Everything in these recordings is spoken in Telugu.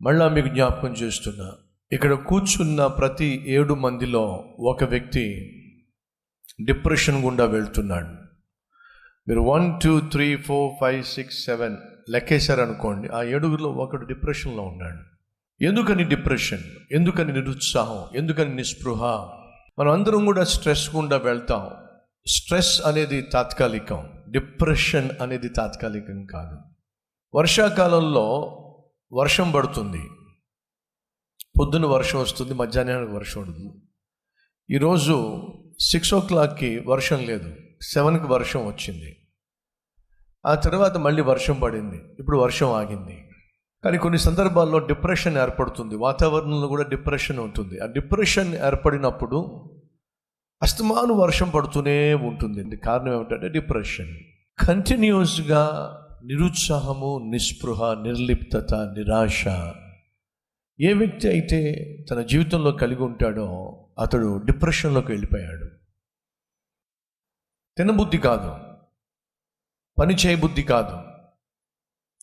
మళ్ళా మీకు జ్ఞాపకం చేస్తున్నా, ఇక్కడ కూర్చున్న ప్రతి 7 మందిలో ఒక వ్యక్తి డిప్రెషన్ గుండా వెళ్తున్నాడు. మీరు 1 2 3 4 5 6 7 లెక్కేశారనుకోండి, ఆ 7గురిలో ఒకడు డిప్రెషన్లో ఉన్నాడు. ఎందుకని డిప్రెషన్? ఎందుకని నిరుత్సాహం? ఎందుకని నిస్పృహ? మనం అందరం కూడా స్ట్రెస్ గుండా వెళ్తాం. స్ట్రెస్ అనేది తాత్కాలికం, డిప్రెషన్ అనేది తాత్కాలికం కాదు. వర్షాకాలంలో వర్షం పడుతుంది, పొద్దున వర్షం వస్తుంది, మధ్యాహ్నానికి వర్షం పడుతుంది. ఈరోజు 6 o'clockకి వర్షం లేదు, 7కి వర్షం వచ్చింది. ఆ తర్వాత మళ్ళీ వర్షం పడింది, ఇప్పుడు వర్షం ఆగింది. కానీ కొన్ని సందర్భాల్లో డిప్రెషన్ ఏర్పడుతుంది, వాతావరణంలో కూడా డిప్రెషన్ ఉంటుంది. ఆ డిప్రెషన్ ఏర్పడినప్పుడు అస్తమాను వర్షం పడుతూనే ఉంటుంది. కారణం ఏమిటంటే డిప్రెషన్. కంటిన్యూస్గా నిరుత్సాహము, నిస్పృహ, నిర్లిప్తత, నిరాశ ఏ వ్యక్తి అయితే తన జీవితంలో కలిగి ఉంటాడో అతడు డిప్రెషన్లోకి వెళ్ళిపోయాడు. తినబుద్ధి కాదు, పని చేయబుద్ధి కాదు,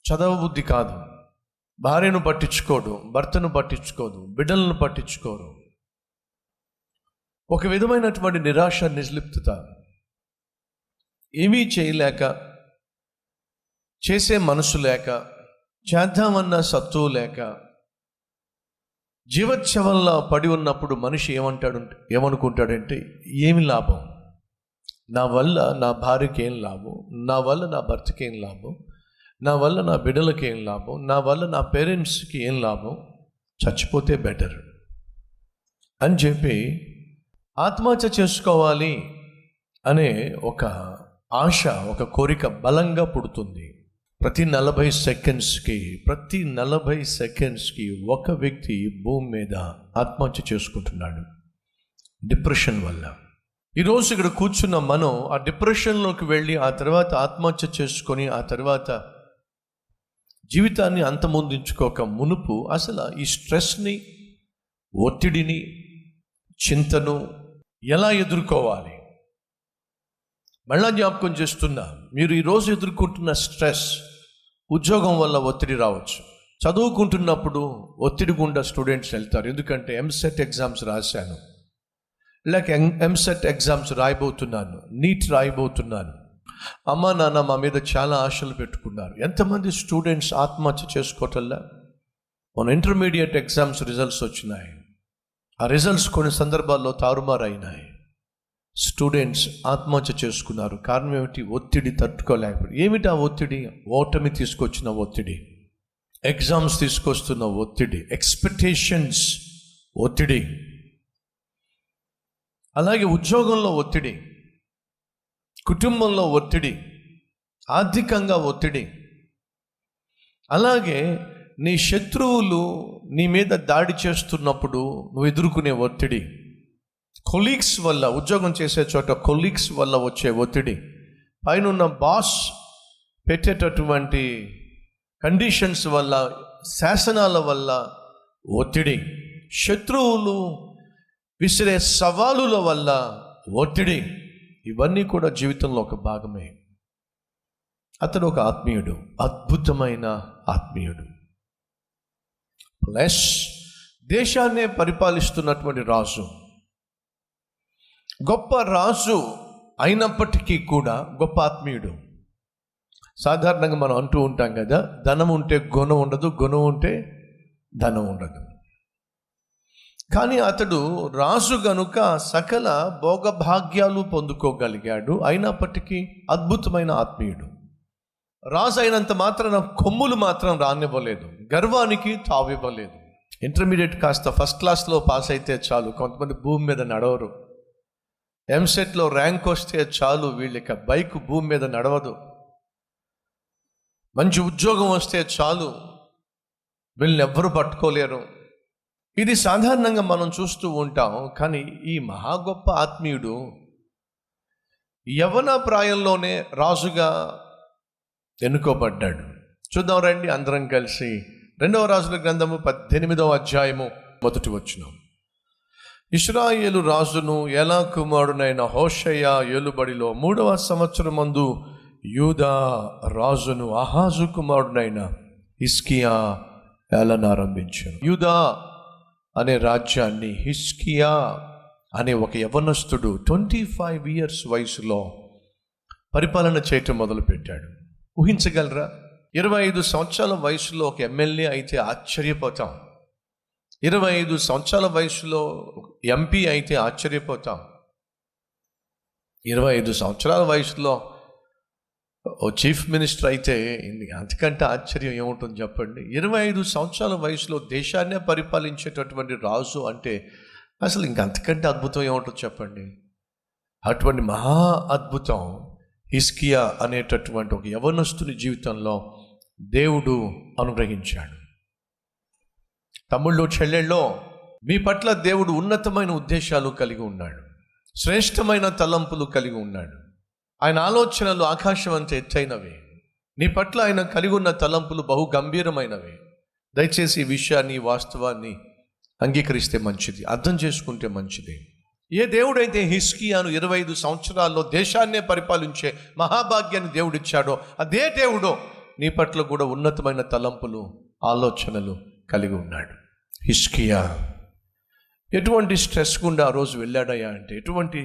చదవబుద్ధి కాదు, భార్యను పట్టించుకోడు, భర్తను పట్టించుకోదు, బిడ్డలను పట్టించుకోరు. ఒక విధమైనటువంటి నిరాశ, నిర్లిప్తత, ఏమీ చేయలేక, చేసే మనసు లేక, చేద్దామన్న సత్తువు లేక, జీవోత్సవంలా పడి ఉన్నప్పుడు మనిషి ఏమనుకుంటాడంటే ఏమి లాభం, నా వల్ల నా భార్యకి ఏం లాభం, నా వల్ల నా భర్తకి ఏం లాభం, నా వల్ల నా బిడ్డలకి ఏం లాభం, నా వల్ల నా పేరెంట్స్కి ఏం లాభం, చచ్చిపోతే బెటర్ అని చెప్పి ఆత్మహత్య చేసుకోవాలి అనే ఒక ఆశ, ఒక కోరిక బలంగా పుడుతుంది. ప్రతి 40 సెకండ్స్కి ఒక వ్యక్తి భూమి మీద ఆత్మహత్య చేసుకుంటున్నాడు డిప్రెషన్ వల్ల. ఈరోజు ఇక్కడ కూర్చున్న మనం ఆ డిప్రెషన్లోకి వెళ్ళి ఆ తర్వాత ఆత్మహత్య చేసుకొని ఆ తర్వాత జీవితాన్ని అంతమొందించుకోక మునుపు అసలు ఈ స్ట్రెస్ని, ఒత్తిడిని, చింతను ఎలా ఎదుర్కోవాలి? మళ్ళా జ్ఞాపకం చేస్తున్నా, మీరు ఈరోజు ఎదుర్కొంటున్న స్ట్రెస్, ఉద్యోగం వల్ల ఒత్తిడి రావచ్చు. చదువుకుంటున్నప్పుడు ఒత్తిడి గుండా స్టూడెంట్స్ వెళ్తారు. ఎందుకంటే ఎంసెట్ ఎగ్జామ్స్ రాశాను, లేక ఎంసెట్ ఎగ్జామ్స్ రాయబోతున్నాను, నీట్ రాయబోతున్నాను. అమ్మ నాన్న మా మీద చాలా ఆశలు పెట్టుకున్నారు. ఎంతమంది స్టూడెంట్స్ ఆత్మహత్య చేసుకోవటంలా? మన ఇంటర్మీడియట్ ఎగ్జామ్స్ రిజల్ట్స్ వచ్చినాయి, ఆ రిజల్ట్స్ కొన్ని సందర్భాల్లో తారుమారైనాయి. స్టూడెంట్స్ ఆత్మహత్య చేసుకున్నారు. కారణం ఏమిటి? ఒత్తిడి తట్టుకోలేకపోయి. ఏమిటి ఆ ఒత్తిడి? ఓటమి తీసుకొచ్చిన ఒత్తిడి, ఎగ్జామ్స్ తీసుకొస్తున్న ఒత్తిడి, ఎక్స్పెక్టేషన్స్ ఒత్తిడి, అలాగే ఉద్యోగంలో ఒత్తిడి, కుటుంబంలో ఒత్తిడి, ఆర్థికంగా ఒత్తిడి, అలాగే నీ శత్రువులు నీ మీద దాడి చేస్తున్నప్పుడు నువ్వు ఎదుర్కొనే ఒత్తిడి, కొలీగ్స్ వల్ల, ఉద్యోగం చేసే చోట కొలీగ్స్ వల్ల వచ్చే ఒత్తిడి, పైన బాస్ పెట్టేటటువంటి కండిషన్స్ వల్ల, శాసనాల వల్ల ఒత్తిడి, శత్రువులు విసిరే సవాలుల వల్ల ఒత్తిడి, ఇవన్నీ కూడా జీవితంలో ఒక భాగమే. అతడు ఒక ఆత్మీయుడు, అద్భుతమైన ఆత్మీయుడు, ప్లస్ దేశాన్నే పరిపాలిస్తున్నటువంటి రాజు, గొప్ప రాజు అయినప్పటికీ కూడా గొప్ప ఆత్మీయుడు. సాధారణంగా మనం అంటూ ఉంటాం కదా, ధనం ఉంటే గుణం ఉండదు, గుణం ఉంటే ధనం ఉండదు. కానీ అతడు రాజు గనుక సకల భోగభాగ్యాలు పొందుకోగలిగాడు, అయినప్పటికీ అద్భుతమైన ఆత్మీయుడు. రాజు అయినంత మాత్రాన కొమ్ములు మాత్రం రానివ్వలేదు, గర్వానికి తావివ్వలేదు. ఇంటర్మీడియట్ కాస్త ఫస్ట్ క్లాస్లో పాస్ అయితే చాలు, కొంతమంది భూమి మీద నడవరు. ఎంసెట్లో ర్యాంక్ వస్తే చాలు, వీళ్ళకి బైక్ భూమి మీద నడవదు. మంచి ఉద్యోగం వస్తే చాలు, వీళ్ళని ఎవ్వరూ పట్టుకోలేరు. ఇది సాధారణంగా మనం చూస్తూ ఉంటాం. కానీ ఈ మహా గొప్ప ఆత్మీయుడు యవ్వన ప్రాయంలోనే రాజుగా ఎన్నుకోబడ్డాడు. చూద్దాం రండి అందరం కలిసి 2వ రాజుల గ్రంథము 18వ అధ్యాయము 1వ వచనం. ఇశ్రాయేలు రాజును ఏలా కుమారుడైన హోషేయ ఏలుబడిలో 3వ సంవత్సరమందు యూదా రాజును ఆహాజు కుమారుడైన హిజ్కియా ఏలనారంభించాను. యూదా అనే రాజ్యాన్ని హిజ్కియా అనే ఒక యవనస్తుడు 25 years వయసులో పరిపాలన చేయటం మొదలుపెట్టాడు. ఊహించగలరా? 25 సంవత్సరాల వయసులో ఒక ఎమ్మెల్యే అయితే ఆశ్చర్యపోతాం. 25 సంవత్సరాల వయసులో ఎంపీ అయితే ఆశ్చర్యపోతాం. 25 సంవత్సరాల వయసులో ఓ చీఫ్ మినిస్టర్ అయితే అంతకంటే ఆశ్చర్యం ఏముంటుంది చెప్పండి. 25 సంవత్సరాల వయసులో దేశాన్నే పరిపాలించేటటువంటి రాజు అంటే అసలు ఇంకంతకంటే అద్భుతం ఏముంటుంది చెప్పండి. అటువంటి మహా అద్భుతం హిజ్కియా అనేటటువంటి ఒక యవనస్తుని జీవితంలో దేవుడు అనుగ్రహించాడు. తమ్ముళ్ళు, చెల్లెళ్ళో, మీ పట్ల దేవుడు ఉన్నతమైన ఉద్దేశాలు కలిగి ఉన్నాడు. శ్రేష్టమైన తలంపులు కలిగి ఉన్నాడు. ఆయన ఆలోచనలు ఆకాశం అంత ఎత్తైనవి. నీ పట్ల ఆయన కలిగి ఉన్న తలంపులు బహు గంభీరమైనవి. దయచేసి ఈ విషయాన్ని, వాస్తవాన్ని అంగీకరిస్తే మంచిది, అర్థం చేసుకుంటే మంచిది. ఏ దేవుడైతే హిజ్కియాను 25 సంవత్సరాల్లో దేశాన్నే పరిపాలించే మహాభాగ్యాన్ని దేవుడిచ్చాడో అదే దేవుడు నీ పట్ల కూడా ఉన్నతమైన తలంపులు, ఆలోచనలు కలిగి ఉన్నాడు. హిజ్కియా ఎటువంటి స్ట్రెస్ గుండా ఆ రోజు వెళ్ళాడయ్యా అంటే, ఎటువంటి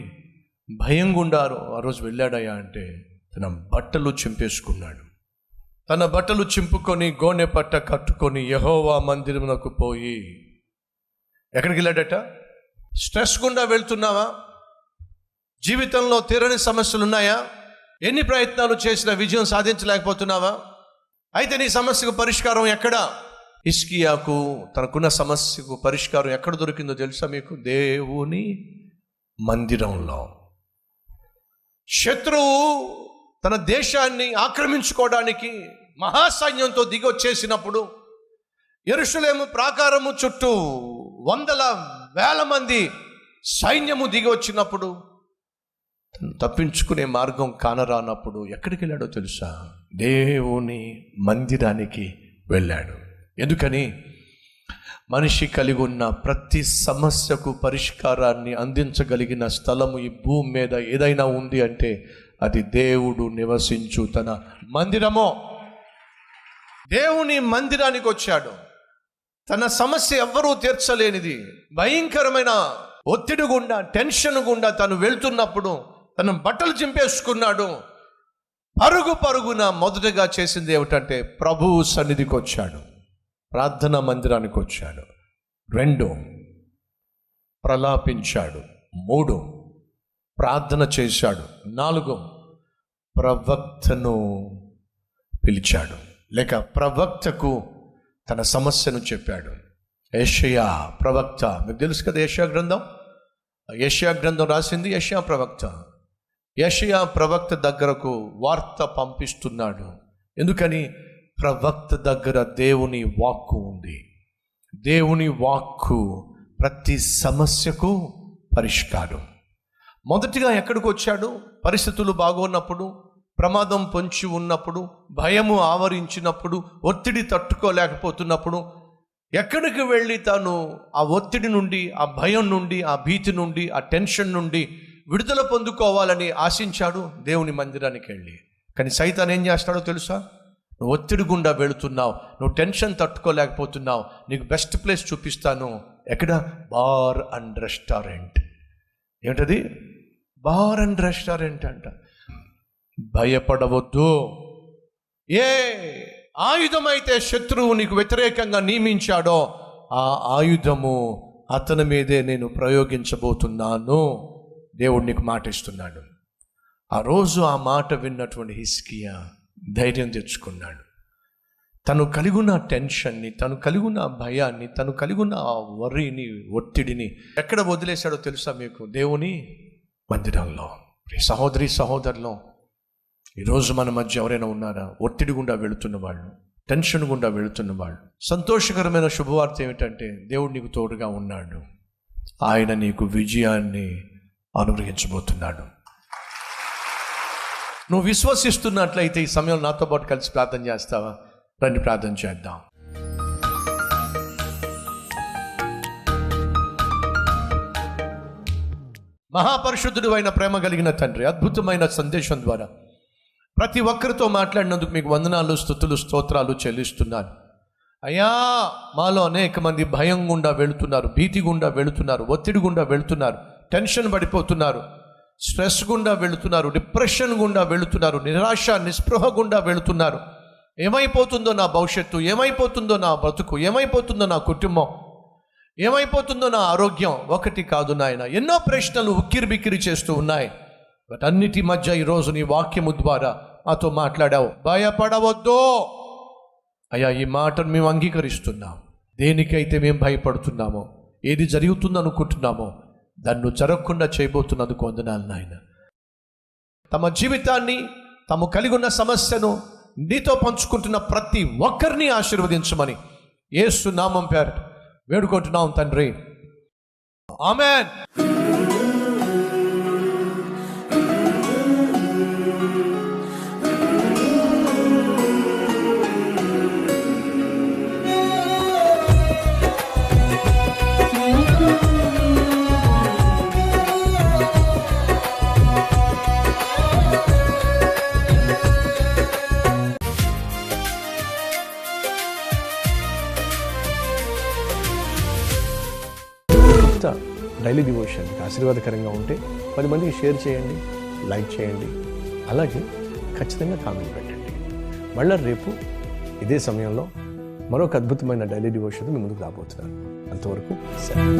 భయం గుండా ఆ రోజు వెళ్ళాడయ్యా అంటే, తన బట్టలు చింపేసుకున్నాడు. తన బట్టలు చింపుకొని గోనె పట్ట కట్టుకొని యెహోవా మందిరమునకు పోయి, ఎక్కడికి వెళ్ళాడట? స్ట్రెస్ గుండా వెళ్తున్నావా? జీవితంలో తీరని సమస్యలు ఉన్నాయా? ఎన్ని ప్రయత్నాలు చేసినా విజయం సాధించలేకపోతున్నావా? అయితే నీ సమస్యకు పరిష్కారం ఎక్కడా? హిజ్కియాకు తనకున్న సమస్యకు పరిష్కారం ఎక్కడ దొరికిందో తెలుసా మీకు? దేవుని మందిరంలో. శత్రువు తన దేశాన్ని ఆక్రమించుకోవడానికి మహాసైన్యంతో దిగి వచ్చేసినప్పుడు, యెరూషలేము ప్రాకారము చుట్టూ వందల వేల మంది సైన్యము దిగి వచ్చినప్పుడు, తప్పించుకునే మార్గం కానరానప్పుడు ఎక్కడికి వెళ్ళాడో తెలుసా? దేవుని మందిరానికి వెళ్ళాడు. ఎందుకని? మనిషి కలిగి ఉన్న ప్రతి సమస్యకు పరిష్కారాన్ని అందించగలిగిన స్థలము ఈ భూమి మీద ఏదైనా ఉంది అంటే అది దేవుడు నివసించు తన మందిరమో. దేవుని మందిరానికి వచ్చాడు. తన సమస్య ఎవ్వరూ తీర్చలేనిది, భయంకరమైన ఒత్తిడి గుండా, టెన్షన్ గుండా తను వెళ్తున్నప్పుడు తన బట్టలు చింపేసుకున్నాడు. పరుగున మొదటగా చేసింది ఏమిటంటే ప్రభువు సన్నిధికి వచ్చాడు, ప్రార్థనా మందిరానికి వచ్చాడు. 2 ప్రలాపించాడు. 3 ప్రార్థన చేశాడు. 4 ప్రవక్తను పిలిచాడు, లేక ప్రవక్తకు తన సమస్యను చెప్పాడు. యెషయా ప్రవక్త, మీకు తెలుసు కదా యెషయా గ్రంథం. యెషయా గ్రంథం రాసింది యెషయా ప్రవక్త. యెషయా ప్రవక్త దగ్గరకు వార్త పంపిస్తున్నాడు. ఎందుకని? ప్రవక్త దగ్గర దేవుని వాక్కు ఉంది. దేవుని వాక్కు ప్రతి సమస్యకు పరిష్కారం. మొదటిగా ఎక్కడికి వచ్చాడు? పరిస్థితులు బాగున్నప్పుడు, ప్రమాదం పొంచి ఉన్నప్పుడు, భయము ఆవరించినప్పుడు, ఒత్తిడి తట్టుకోలేకపోతున్నప్పుడు ఎక్కడికి వెళ్ళి తాను ఆ ఒత్తిడి నుండి, ఆ భయం నుండి, ఆ భీతి నుండి, ఆ టెన్షన్ నుండి విడుదల పొందుకోవాలని ఆశించాడు? దేవుని మందిరానికి వెళ్ళి. కానీ సైతాన్ ఏం చేస్తాడో తెలుసా? నువ్వు ఒత్తిడి గుండా వెళుతున్నావు, నువ్వు టెన్షన్ తట్టుకోలేకపోతున్నావు, నీకు బెస్ట్ ప్లేస్ చూపిస్తాను. ఎక్కడ? Bar and restaurant. ఏమిటది? బార్ అండ్ రెస్టారెంట్ అంట. భయపడవద్దు. ఏ ఆయుధమైతే శత్రువు నీకు వ్యతిరేకంగా నియమించాడో ఆ ఆయుధము అతని మీదే నేను ప్రయోగించబోతున్నాను. దేవుడు నీకు మాట ఇస్తున్నాడు. ఆ రోజు ఆ మాట విన్నటువంటి హిజ్కియా ధైర్యం తెచ్చుకున్నాడు. తను కలిగిన టెన్షన్ని, తను కలిగిన భయాన్ని, తను కలిగిన ఆ వర్రీని, ఒత్తిడిని ఎక్కడ వదిలేశాడో తెలుసా మీకు? దేవుని మందిరంలో. సహోదరి సహోదరులు, ఈరోజు మన మధ్య ఎవరైనా ఉన్నారా? ఒత్తిడి గుండా వెళుతున్న వాళ్ళు, టెన్షన్ గుండా వెళుతున్న వాళ్ళు. సంతోషకరమైన శుభవార్త ఏమిటంటే దేవుడు నీకు తోడుగా ఉన్నాడు. ఆయన నీకు విజయాన్ని అనుగ్రహించబోతున్నాడు. నువ్వు విశ్వసిస్తున్నట్లయితే ఈ సమయంలో నాతో పాటు కలిసి ప్రార్థన చేస్తావా? రండి ప్రార్థన చేద్దాం. మహాపరిశుద్ధుడు అయిన ప్రేమ కలిగిన తండ్రి, అద్భుతమైన సందేశం ద్వారా ప్రతి ఒక్కరితో మాట్లాడినందుకు మీకు వందనాలు, స్తుతులు, స్తోత్రాలు చెల్లిస్తున్నాను. అయ్యా, మాలో అనేక మంది భయం గుండా వెళుతున్నారు, భీతి గుండా వెళుతున్నారు, ఒత్తిడి గుండా వెళుతున్నారు, టెన్షన్ పడిపోతున్నారు, స్ట్రెస్ గుండా వెళుతున్నారు, డిప్రెషన్ గుండా వెళుతున్నారు, నిరాశ నిస్పృహ గుండా వెళుతున్నారు. ఏమైపోతుందో నా భవిష్యత్తు, ఏమైపోతుందో నా బ్రతుకు, ఏమైపోతుందో నా కుటుంబం, ఏమైపోతుందో నా ఆరోగ్యం. ఒకటి కాదు నాయన, ఎన్నో ప్రశ్నలు ఉక్కిరి బిక్కిరి చేస్తూ ఉన్నాయి. బట్ అన్నిటి మధ్య ఈరోజు నీ వాక్యము ద్వారా మాతో మాట్లాడావు. భయపడవద్దు అయ్యా, ఈ మాటను మేము అంగీకరిస్తున్నాం. దేనికైతే మేము భయపడుతున్నామో, ఏది జరుగుతుందో అనుకుంటున్నామో, దాన్ని జరగకుండా చేయబోతున్నందుకు వందనాలు నాయన. తమ జీవితాన్ని, తాము కలిగి ఉన్న సమస్యను నీతో పంచుకుంటున్న ప్రతి ఒక్కరిని ఆశీర్వదించమని యేసు నామం పేరిట వేడుకుంటున్నాం తండ్రి, ఆమేన్. డైలీ డివోషన్ ఆశీర్వాదకరంగా ఉంటే 10 మందికి షేర్ చేయండి, లైక్ చేయండి, అలాగే ఖచ్చితంగా కామెంట్ పెట్టండి. మళ్ళీ రేపు ఇదే సమయంలో మరొక అద్భుతమైన డైలీ డివోషన్ మీ ముందుకు రాబోతున్నాను. అంతవరకు సెలవు.